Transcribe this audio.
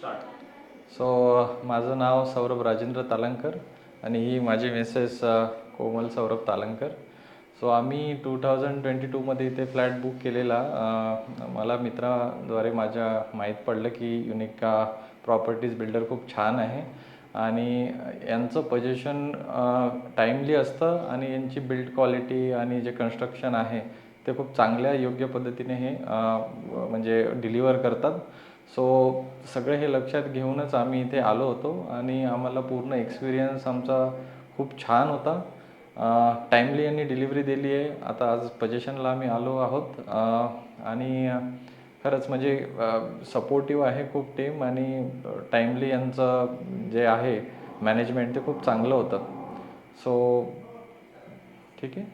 So माझं नाव सौरभ राजेंद्र तालंकर आणि ही माझी मिसेस कोमल सौरभ तालंकर. सो आम्ही 2022मध्ये इथे फ्लॅट बुक केलेला. मला मित्राद्वारे माझ्या माहीत पडलं की युनिका प्रॉपर्टीज बिल्डर खूप छान आहे आणि यांचं पोझिशन टाईमली असतं आणि यांची बिल्ड क्वालिटी आणि जे कन्स्ट्रक्शन आहे ते खूप चांगल्या योग्य पद्धतीने हे म्हणजे डिलिव्हर करतात. सो सगळे हे लक्षात घेऊनच आम्ही इथे आलो होतो आणि आम्हाला पूर्ण एक्सपिरियन्स आमचा खूप छान होता. टाईमली यांनी डिलिव्हरी दिली आहे. आता आज पोझिशनला आम्ही आलो आहोत आणि खरंच म्हणजे सपोर्टिव्ह आहे खूप टीम आणि टाईमली यांचं जे आहे मॅनेजमेंट ते खूप चांगलं होतं. सो ठीक आहे.